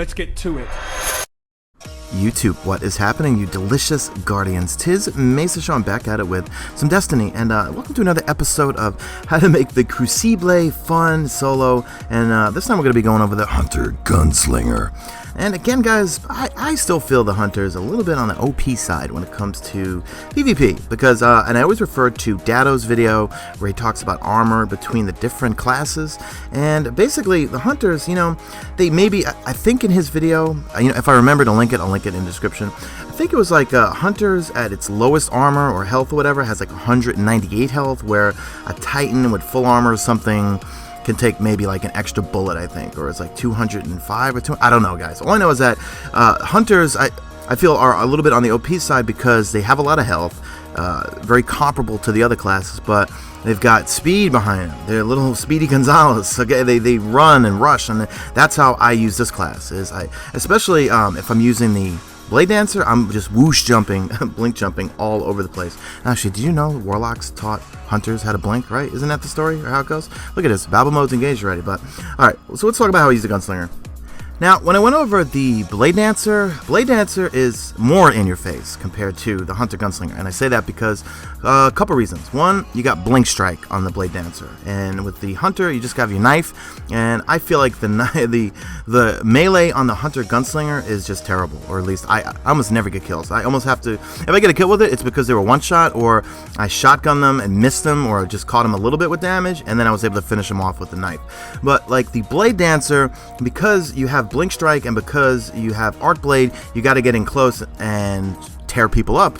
Let's get to it. YouTube, what is happening, you delicious guardians? Tis Mesa Sean back at it with some Destiny, and welcome to another episode of how to make the Crucible fun solo, and this time we're going to be going over the Hunter Gunslinger. And again, guys, I still feel the Hunter's a little bit on the OP side when it comes to PvP, because, and I always refer to Dado's video where he talks about armor between the different classes, and basically the Hunters, you know, they maybe, I think in his video, you know, if I remember to link it, I'll link it in the description. I think it was like Hunters at its lowest armor or health or whatever has like 198 health, where a Titan with full armor or something can take maybe like an extra bullet, I think, or it's like 205 or 2. I don't know, guys. All I know is that Hunters, I feel, are a little bit on the OP side because they have a lot of health, very comparable to the other classes, but they've got speed behind them. They're little Speedy Gonzalez. Okay, they run and rush, and that's how I use this class. Is especially if I'm using the Blade Dancer, I'm just whoosh jumping, blink jumping all over the place. Actually, did you know Warlocks taught Hunters how to blink, right? Isn't that the story, or how it goes? Look at this, Babel mode's engaged already, but alright, so let's talk about how I use the Gunslinger. Now, when I went over the Blade Dancer is more in your face compared to the Hunter Gunslinger, and I say that because a couple reasons. One, you got Blink Strike on the Blade Dancer, and with the Hunter, you just have your knife, and I feel like the melee on the Hunter Gunslinger is just terrible, or at least I almost never get kills. I almost have to, if I get a kill with it, it's because they were one shot, or I shotgun them and missed them, or just caught them a little bit with damage, and then I was able to finish them off with the knife. But like the Blade Dancer, because you have Blink Strike and because you have Arc Blade, you got to get in close and tear people up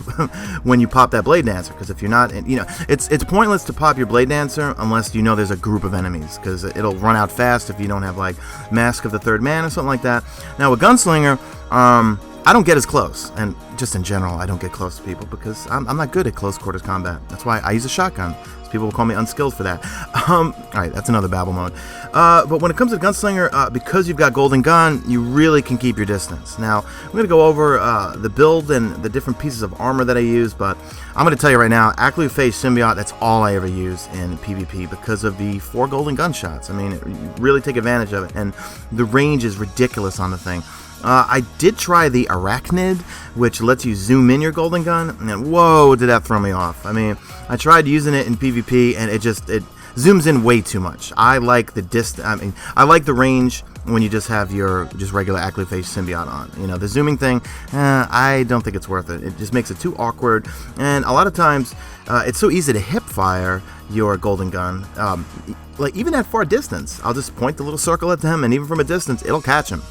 when you pop that Blade Dancer, because if you're not, you know, it's pointless to pop your Blade Dancer unless you know there's a group of enemies, because it'll run out fast if you don't have like Mask of the Third Man or something like that. Now with Gunslinger, I don't get as close, and just in general, I don't get close to people because I'm not good at close quarters combat. That's why I use a shotgun. People will call me unskilled for that. Alright, that's another Babel mode. But when it comes to Gunslinger, because you've got Golden Gun, you really can keep your distance. Now, I'm going to go over the build and the different pieces of armor that I use, but I'm going to tell you right now, Active Phase Symbiote, that's all I ever use in PvP because of the 4 Golden Gun shots. I mean, you really take advantage of it, and the range is ridiculous on the thing. I did try the Arachnid, which lets you zoom in your Golden Gun, and whoa, did that throw me off. I mean, I tried using it in PvP, and it zooms in way too much. I like the distance. I mean, I like the range when you just have your regular Active Phase Symbiote on. You know, the zooming thing, I don't think it's worth it. It just makes it too awkward, and a lot of times, it's so easy to hip fire your Golden Gun. Like, even at far distance, I'll just point the little circle at them, and even from a distance, it'll catch them.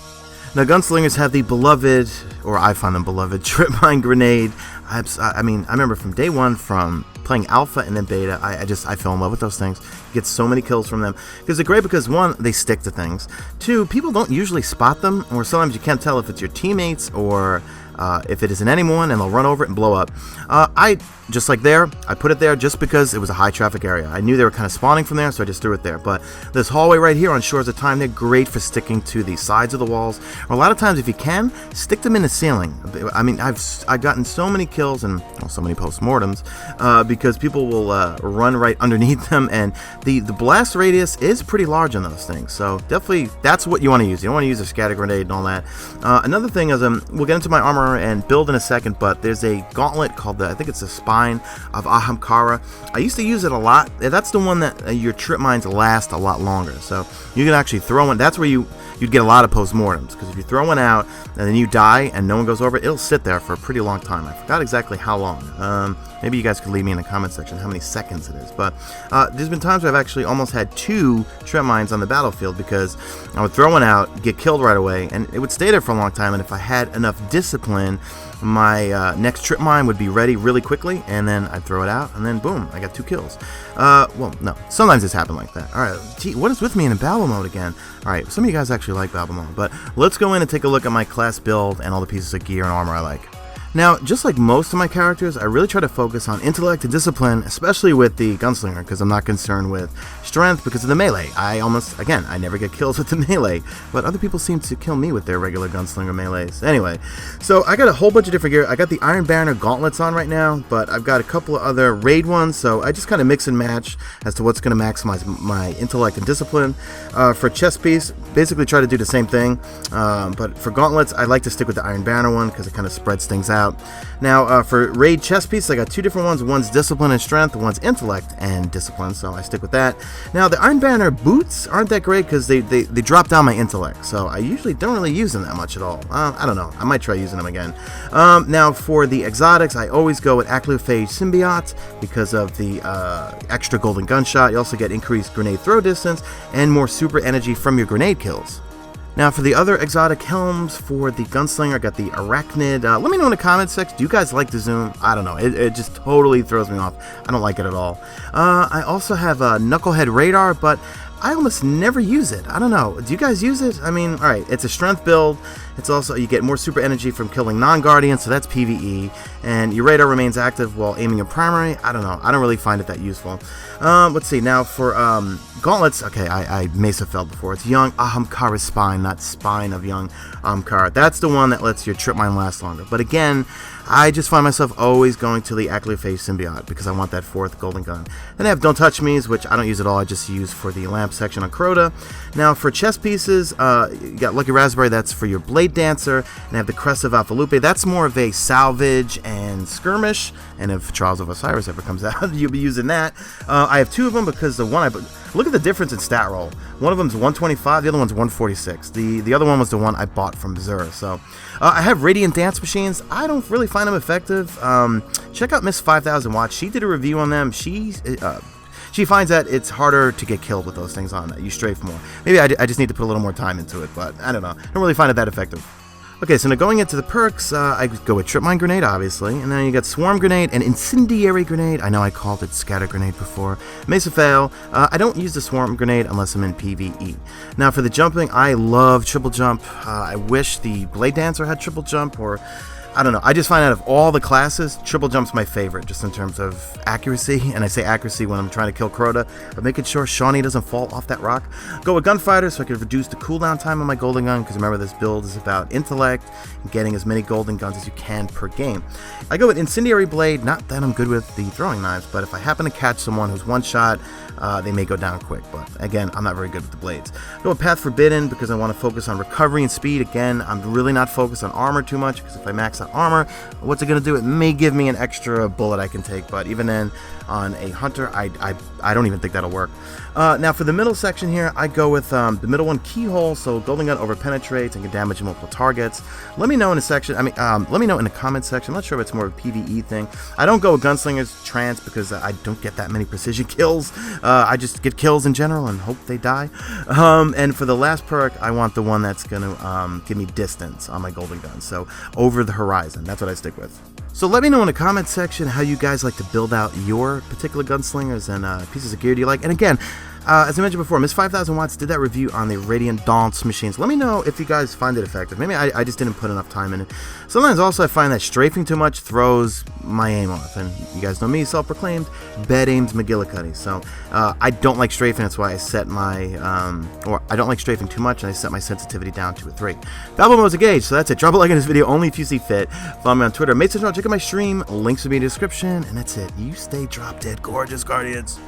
Now, Gunslingers have the beloved, or I find them beloved, Trip Mine Grenade. I mean, I remember from day one, from playing Alpha and then Beta, I fell in love with those things. You get so many kills from them. Because they're great because, one, they stick to things. Two, people don't usually spot them, or sometimes you can't tell if it's your teammates or if it isn't anyone, and they'll run over it and blow up. Just like there, I put it there just because it was a high traffic area. I knew they were kind of spawning from there, so I just threw it there. But this hallway right here on Shores of Time, they're great for sticking to the sides of the walls. Or a lot of times, if you can, stick them in the ceiling. I mean, I've gotten so many kills and so many postmortems because people will run right underneath them, and the blast radius is pretty large on those things. So definitely, that's what you want to use. You don't want to use a scatter grenade and all that. Another thing is, we'll get into my armor and build in a second, but there's a gauntlet called I think it's the Spine of Ahamkara. I used to use it a lot. That's the one that your trip mines last a lot longer. So you can actually throw one. That's where you'd get a lot of postmortems, because if you throw one out and then you die and no one goes over it, it'll sit there for a pretty long time. I forgot exactly how long. Maybe you guys could leave me in the comment section how many seconds it is. But there's been times where I've actually almost had 2 trip mines on the battlefield, because I would throw one out, get killed right away, and it would stay there for a long time. And if I had enough discipline, my next trip mine would be ready really quickly, and then I'd throw it out, and then boom, I got 2 kills. Well, no, sometimes it's happened like that. Alright, gee, what is with me in Babel mode again? Alright, some of you guys actually like Babel mode, but let's go in and take a look at my class build and all the pieces of gear and armor I like. Now, just like most of my characters, I really try to focus on intellect and discipline, especially with the Gunslinger, because I'm not concerned with strength because of the melee. I never get kills with the melee, but other people seem to kill me with their regular Gunslinger melees. Anyway, so I got a whole bunch of different gear. I got the Iron Banner gauntlets on right now, but I've got a couple of other raid ones, so I just kind of mix and match as to what's going to maximize my intellect and discipline. For chest piece, basically try to do the same thing, but for gauntlets, I like to stick with the Iron Banner one because it kind of spreads things out. Now, for raid chest piece, I got two different ones. One's discipline and strength, one's intellect and discipline, so I stick with that. Now, the Iron Banner boots aren't that great because they drop down my intellect, so I usually don't really use them that much at all. I don't know. I might try using them again. Now, for the exotics, I always go with Acluphage Symbiote because of the extra golden gunshot. You also get increased grenade throw distance and more super energy from your grenade kills. Now, for the other exotic helms, for the Gunslinger, I got the Arachnid. Let me know in the comments section, do you guys like the zoom? I don't know, it just totally throws me off. I don't like it at all. I also have a Knucklehead Radar, but I almost never use it. I don't know. Do you guys use it? I mean, alright, it's a strength build. It's also, you get more super energy from killing non-guardians, so that's PvE. And your radar remains active while aiming in primary. I don't know. I don't really find it that useful. Let's see. Now for gauntlets, okay, I Mesa failed before. It's Young Ahamkara's Spine, not Spine of Young Ahamkara. That's the one that lets your trip mine last longer. But again, I just find myself always going to the Acluphage Symbiote because I want that 4th golden gun. Then I have Don't Touch Me's, which I don't use at all. I just use for the lamp section on Crota. Now for chest pieces, you got Lucky Raspberry. That's for your Blade Dancer. And I have the Crest of Alphalupe. That's more of a salvage and skirmish. And if Trials of Osiris ever comes out, you'll be using that. I have 2 of them because the one look at the difference in stat roll. One of them's 125, the other one's 146. The other one was the one I bought from Zur. So I have Radiant Dance Machines. I don't really find them effective. Check out Miss 5000 Watts. She did a review on them. She finds that it's harder to get killed with those things on. You strafe more. Maybe I just need to put a little more time into it, but I don't know. I don't really find it that effective. Okay, so now going into the perks, I go with Trip Mine Grenade, obviously, and then you got Swarm Grenade and Incendiary Grenade. I know I called it Scatter Grenade before. Mesa Fail. I don't use the Swarm Grenade unless I'm in PvE. Now for the jumping, I love Triple Jump. I wish the Blade Dancer had Triple Jump, or I don't know. I just find out of all the classes, Triple Jump's my favorite, just in terms of accuracy. And I say accuracy when I'm trying to kill Crota, but making sure Shawnee doesn't fall off that rock. Go with Gunfighter so I can reduce the cooldown time on my golden gun, because remember, this build is about intellect and getting as many golden guns as you can per game. I go with Incendiary Blade, not that I'm good with the throwing knives, but if I happen to catch someone who's one shot, they may go down quick. But again, I'm not very good with the blades. Go with Path Forbidden because I want to focus on recovery and speed. Again, I'm really not focused on armor too much, because if I max out armor, what's it going to do? It may give me an extra bullet I can take, but even then, on a hunter, I don't even think that'll work. Now for the middle section here, I go with the middle one, Keyhole, so Golden Gun over penetrates and can damage multiple targets. Let me know in the section, let me know in the comment section. I'm not sure if it's more of a PvE thing. I don't go with Gunslinger's Trance because I don't get that many precision kills. I just get kills in general and hope they die. And for the last perk, I want the one that's going to give me distance on my Golden Gun, so Over the Horizon. That's what I stick with. So let me know in the comment section how you guys like to build out your particular gunslingers and pieces of gear do you like. And again, as I mentioned before, Miss 5000 Watts did that review on the Radiant Dance machines. Let me know if you guys find it effective. Maybe I just didn't put enough time in it. Sometimes also I find that strafing too much throws my aim off. And you guys know me, self-proclaimed, bad aims McGillicuddy. So I don't like strafing. That's why I set my, or I don't like strafing too much, and I set my sensitivity down to a 3. The album was a gauge, so that's it. Drop a like on this video only if you see fit. Follow me on Twitter. Mesa Sean, check out my stream. Links will be in the description. And that's it. You stay drop dead gorgeous, Guardians.